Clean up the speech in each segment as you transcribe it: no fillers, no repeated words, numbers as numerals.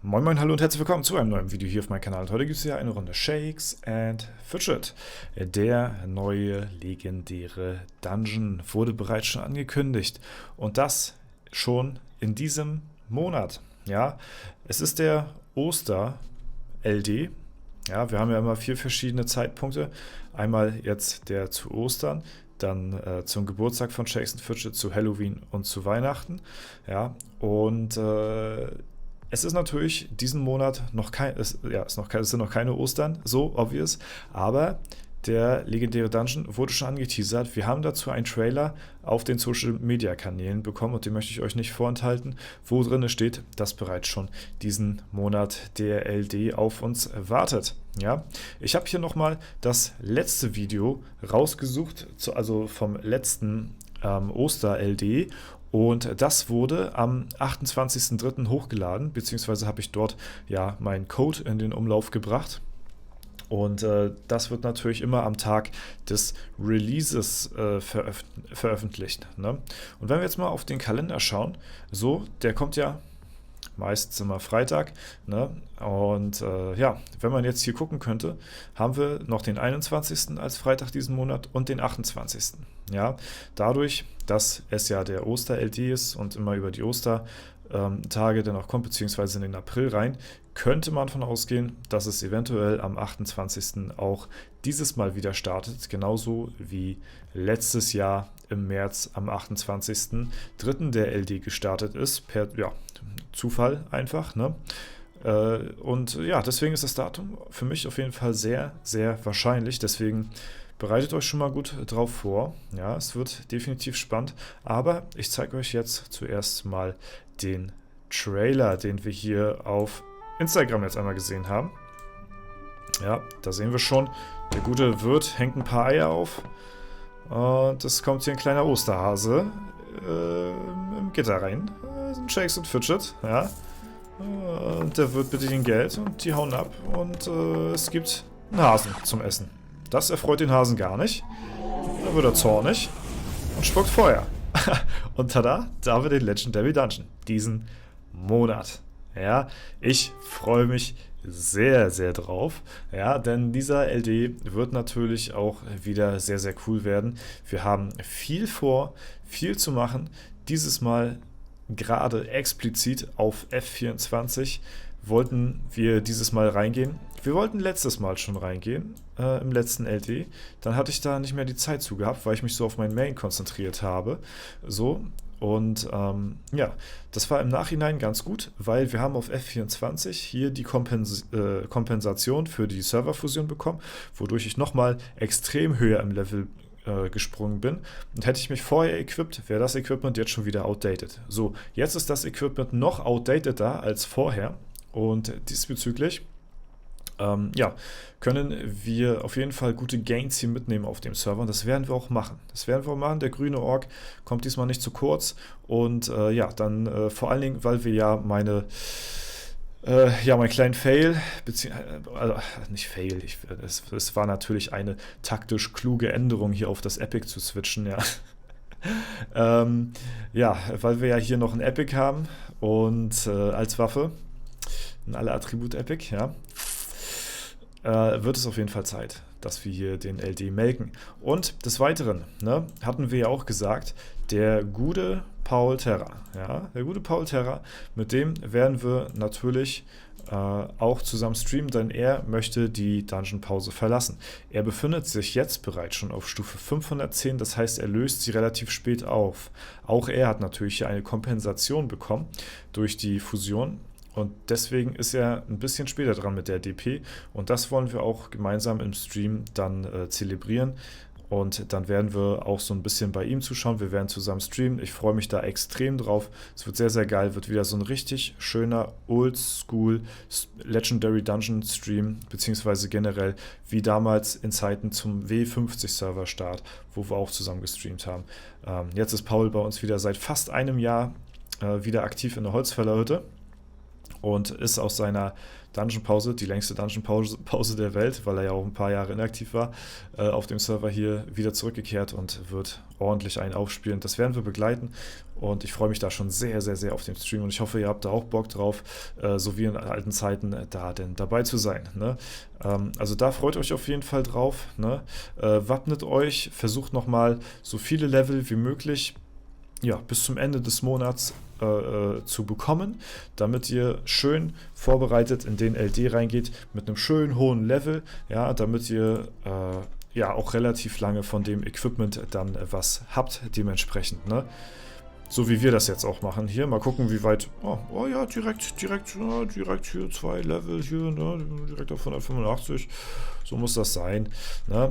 Moin moin, hallo und herzlich willkommen zu einem neuen Video hier auf meinem Kanal. Und heute gibt es hier eine Runde Shakes and Fidget. Der neue legendäre Dungeon wurde bereits schon angekündigt. Und das schon in diesem Monat. Ja, es ist der Oster-LD. Ja, wir haben ja immer 4 verschiedene Zeitpunkte. Einmal jetzt der zu Ostern, dann zum Geburtstag von Shakes and Fidget, zu Halloween und zu Weihnachten. Ja, und es ist natürlich diesen Monat noch es sind noch keine Ostern, so obvious, aber der legendäre Dungeon wurde schon angeteasert. Wir haben dazu einen Trailer auf den Social Media Kanälen bekommen und den möchte ich euch nicht vorenthalten, wo drin steht, dass bereits schon diesen Monat der LD auf uns wartet. Ja, ich habe hier nochmal das letzte Video rausgesucht, also vom letzten Oster-LD. Und das wurde am 28.03. hochgeladen, beziehungsweise habe ich dort ja meinen Code in den Umlauf gebracht. Und das wird natürlich immer am Tag des Releases veröffentlicht. Ne? Und wenn wir jetzt mal auf den Kalender schauen, so, der kommt ja meistens immer Freitag. Ne? Und ja, wenn man jetzt hier gucken könnte, haben wir noch den 21. als Freitag diesen Monat und den 28. Ja, dadurch, dass es ja der Oster-LD ist und immer über die Ostertage dann auch kommt, beziehungsweise in den April rein, könnte man davon ausgehen, dass es eventuell am 28. auch dieses Mal wieder startet, genauso wie letztes Jahr im März am 28.03. der LD gestartet ist, per Zufall einfach, ne? Und ja, deswegen ist das Datum für mich auf jeden Fall sehr, sehr wahrscheinlich, deswegen bereitet euch schon mal gut drauf vor. Ja, es wird definitiv spannend. Aber ich zeige euch jetzt zuerst mal den Trailer, den wir hier auf Instagram jetzt einmal gesehen haben. Ja, da sehen wir schon, der gute Wirt hängt ein paar Eier auf. Und es kommt hier ein kleiner Osterhase im Gitter rein. Das sind Shakes und Fidget. Ja. Und der Wirt bittet ihn Geld und die hauen ab. Und es gibt einen Hasen zum Essen. Das erfreut den Hasen gar nicht. Da wird er zornig und spuckt Feuer. Und tada, da haben wir den Legendary Dungeon. Diesen Monat. Ja, ich freue mich sehr, sehr drauf. Ja, denn dieser LD wird natürlich auch wieder sehr, sehr cool werden. Wir haben viel vor, viel zu machen. Dieses Mal gerade explizit auf F24 wollten wir dieses Mal reingehen. Wir wollten letztes Mal schon reingehen, im letzten LD. Dann hatte ich da nicht mehr die Zeit zu gehabt, weil ich mich so auf mein Main konzentriert habe. So, und ja, das war im Nachhinein ganz gut, weil wir haben auf F24 hier die Kompensation für die Serverfusion bekommen, wodurch ich nochmal extrem höher im Level gesprungen bin. Und hätte ich mich vorher equipped, wäre das Equipment jetzt schon wieder outdated. So, jetzt ist das Equipment noch outdateder als vorher. Und diesbezüglich ja, können wir auf jeden Fall gute Gains hier mitnehmen auf dem Server. Und das werden wir auch machen. Der grüne Ork kommt diesmal nicht zu kurz. Und ja, dann vor allen Dingen, weil wir ja meinen kleinen Fail, nicht Fail, es war natürlich eine taktisch kluge Änderung, hier auf das Epic zu switchen, ja. Ja, weil wir ja hier noch ein Epic haben und als Waffe, alle Attribut-Epic, ja, wird es auf jeden Fall Zeit, dass wir hier den LD melken. Und des Weiteren, ne, hatten wir ja auch gesagt, der gute Paul Terra, ja, mit dem werden wir natürlich auch zusammen streamen, denn er möchte die Dungeon-Pause verlassen. Er befindet sich jetzt bereits schon auf Stufe 510, das heißt, er löst sie relativ spät auf. Auch er hat natürlich hier eine Kompensation bekommen durch die Fusion. Und deswegen ist er ein bisschen später dran mit der DP. Und das wollen wir auch gemeinsam im Stream dann zelebrieren. Und dann werden wir auch so ein bisschen bei ihm zuschauen. Wir werden zusammen streamen. Ich freue mich da extrem drauf. Es wird sehr, sehr geil. Wird wieder so ein richtig schöner Oldschool Legendary Dungeon Stream. Beziehungsweise generell wie damals in Zeiten zum W50 Server Start, wo wir auch zusammen gestreamt haben. Jetzt ist Paul bei uns wieder seit fast einem Jahr wieder aktiv in der Holzfällerhütte. Und ist aus seiner Dungeon-Pause, die längste Dungeon-Pause der Welt, weil er ja auch ein paar Jahre inaktiv war, auf dem Server hier wieder zurückgekehrt und wird ordentlich einen aufspielen. Das werden wir begleiten und ich freue mich da schon sehr, sehr, sehr auf den Stream und ich hoffe, ihr habt da auch Bock drauf, so wie in alten Zeiten, da denn dabei zu sein. Ne? Also da freut euch auf jeden Fall drauf. Ne? Wappnet euch, versucht nochmal so viele Level wie möglich bis zum Ende des Monats zu bekommen, damit ihr schön vorbereitet in den LD reingeht mit einem schönen hohen Level, ja, damit ihr auch relativ lange von dem Equipment dann was habt dementsprechend, ne? So wie wir das jetzt auch machen hier. Mal gucken, wie weit. Oh ja, direkt hier 2 Level hier, ne? Direkt auf 185. So muss das sein. Ne?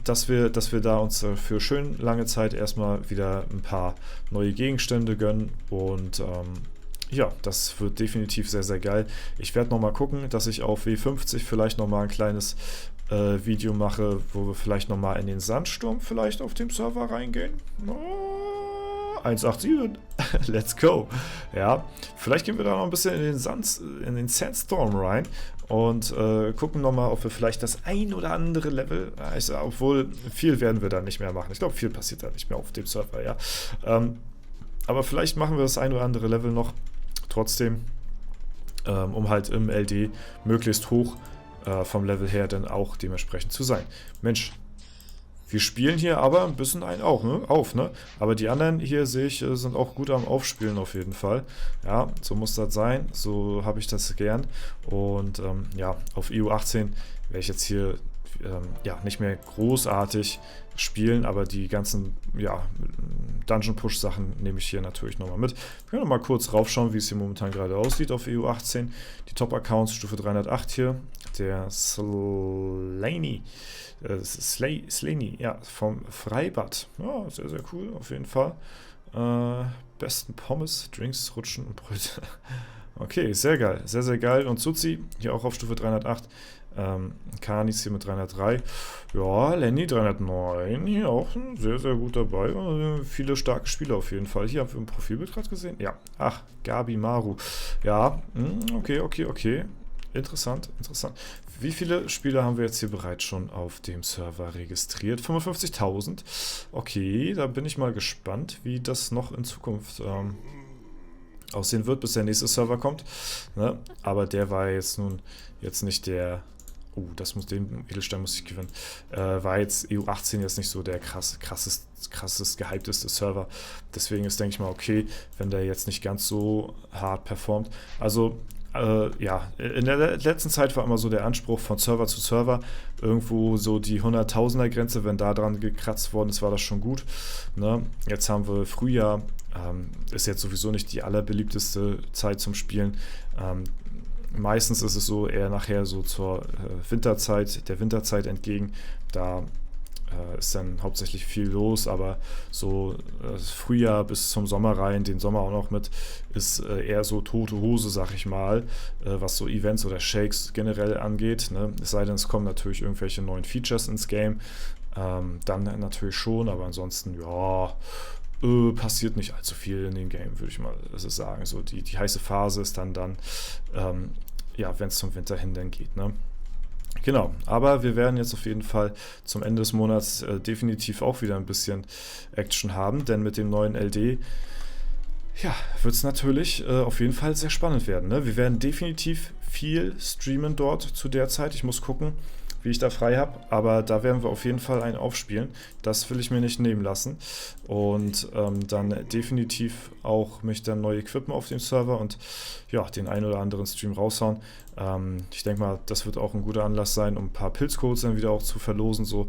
Dass wir da uns für schön lange Zeit erstmal wieder ein paar neue Gegenstände gönnen. Und das wird definitiv sehr, sehr geil. Ich werde nochmal gucken, dass ich auf W50 vielleicht nochmal ein kleines Video mache, wo wir vielleicht nochmal in den Sandsturm vielleicht auf dem Server reingehen. 187, let's go. Ja, vielleicht gehen wir da noch ein bisschen in den Sandstorm rein und gucken nochmal, ob wir vielleicht das ein oder andere Level, obwohl viel werden wir da nicht mehr machen. Ich glaube, viel passiert da nicht mehr auf dem Server, ja. Aber vielleicht machen wir das ein oder andere Level noch trotzdem, um halt im LD möglichst hoch vom Level her dann auch dementsprechend zu sein. Mensch, wir spielen hier aber ein bisschen auf, ne? Aber die anderen hier, sehe ich, sind auch gut am Aufspielen auf jeden Fall. Ja, so muss das sein. So habe ich das gern. Und auf EU18 werde ich jetzt hier nicht mehr großartig spielen, aber die ganzen Dungeon-Push-Sachen nehme ich hier natürlich nochmal mit. Wir können noch mal kurz raufschauen, wie es hier momentan gerade aussieht auf EU18. Die Top-Accounts, Stufe 308 hier. Der Slaney, vom Freibad. Ja, sehr, sehr cool, auf jeden Fall. Besten Pommes, Drinks, Rutschen und Brötchen. Okay, sehr geil, sehr, sehr geil. Und Suzi, hier auch auf Stufe 308. Kanis hier mit 303. Ja, Lenny 309, hier auch sehr, sehr gut dabei. Viele starke Spieler auf jeden Fall. Hier haben wir ein Profilbild gerade gesehen. Ja, ach, Gabi Maru. Ja, okay. Interessant. Wie viele Spieler haben wir jetzt hier bereits schon auf dem Server registriert? 55.000. Okay, da bin ich mal gespannt, wie das noch in Zukunft aussehen wird, bis der nächste Server kommt. Ne? Aber der war jetzt nicht der... den Edelstein muss ich gewinnen. War jetzt EU18 jetzt nicht so der krassest gehypteste Server. Deswegen ist, denke ich mal, okay, wenn der jetzt nicht ganz so hart performt. Also, in der letzten Zeit war immer so der Anspruch von Server zu Server, irgendwo so die 100.000er Grenze, wenn da dran gekratzt worden ist, war das schon gut. Ne? Jetzt haben wir Frühjahr, ist jetzt sowieso nicht die allerbeliebteste Zeit zum Spielen. Meistens ist es so eher nachher so zur der Winterzeit entgegen, da ist dann hauptsächlich viel los, aber so Frühjahr bis zum Sommer rein, den Sommer auch noch mit, ist eher so tote Hose, sag ich mal, was so Events oder Shakes generell angeht. Ne? Es sei denn, es kommen natürlich irgendwelche neuen Features ins Game, dann natürlich schon, aber ansonsten, passiert nicht allzu viel in dem Game, würde ich mal sagen. So die heiße Phase ist dann wenn es zum Winter hin dann geht, ne? Genau, aber wir werden jetzt auf jeden Fall zum Ende des Monats definitiv auch wieder ein bisschen Action haben, denn mit dem neuen LD wird es natürlich auf jeden Fall sehr spannend werden. Ne? Wir werden definitiv viel streamen dort zu der Zeit. Ich muss gucken, wie ich da frei habe, aber da werden wir auf jeden Fall einen aufspielen. Das will ich mir nicht nehmen lassen und dann definitiv auch mich dann neu equippen auf dem Server und den einen oder anderen Stream raushauen. Ich denke mal, das wird auch ein guter Anlass sein, um ein paar Pilzcodes dann wieder auch zu verlosen. So.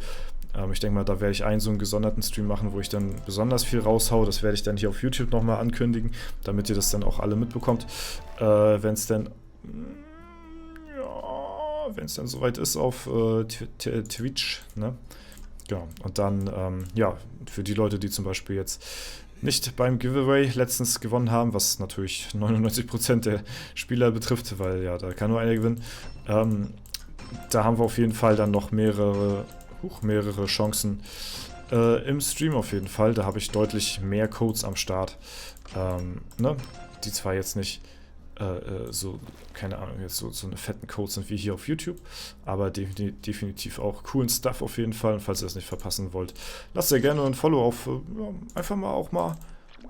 Ich denke mal, da werde ich so einen gesonderten Stream machen, wo ich dann besonders viel raushaue. Das werde ich dann hier auf YouTube nochmal ankündigen, damit ihr das dann auch alle mitbekommt, wenn es dann soweit ist auf Twitch, ne? Genau. Und dann, für die Leute, die zum Beispiel jetzt nicht beim Giveaway letztens gewonnen haben, was natürlich 99% der Spieler betrifft, weil da kann nur einer gewinnen, da haben wir auf jeden Fall dann noch mehrere Chancen im Stream auf jeden Fall. Da habe ich deutlich mehr Codes am Start, ne? Die zwar jetzt nicht so, keine Ahnung, jetzt so eine fetten Codes sind wie hier auf YouTube, aber definitiv auch coolen Stuff auf jeden Fall. Und falls ihr das nicht verpassen wollt, lasst ihr gerne ein Follow auf, einfach mal auch mal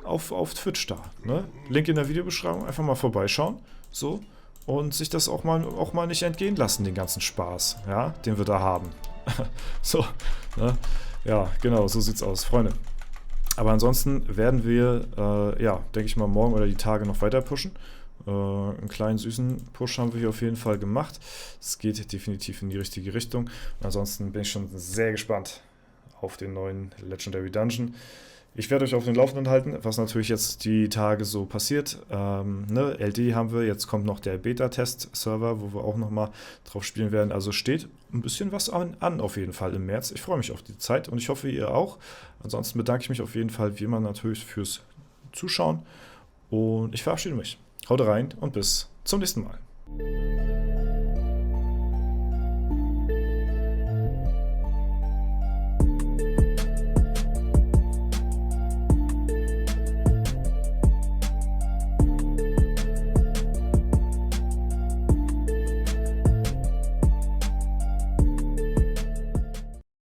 auf Twitch da. Ne? Link in der Videobeschreibung, einfach mal vorbeischauen, so, und sich das auch mal nicht entgehen lassen, den ganzen Spaß, ja, den wir da haben. So, ne? Ja, genau, so sieht's aus, Freunde. Aber ansonsten werden wir, ja, denke ich mal, morgen oder die Tage noch weiter pushen. Einen kleinen süßen Push haben wir hier auf jeden Fall gemacht. Es geht definitiv in die richtige Richtung. Und ansonsten bin ich schon sehr gespannt auf den neuen Legendary Dungeon. Ich werde euch auf den Laufenden halten, was natürlich jetzt die Tage so passiert. Ne, LD haben wir, jetzt kommt noch der Beta-Test-Server, wo wir auch nochmal drauf spielen werden. Also steht ein bisschen was an auf jeden Fall im März. Ich freue mich auf die Zeit und ich hoffe, ihr auch. Ansonsten bedanke ich mich auf jeden Fall wie immer natürlich fürs Zuschauen und ich verabschiede mich. Haut rein und bis zum nächsten Mal.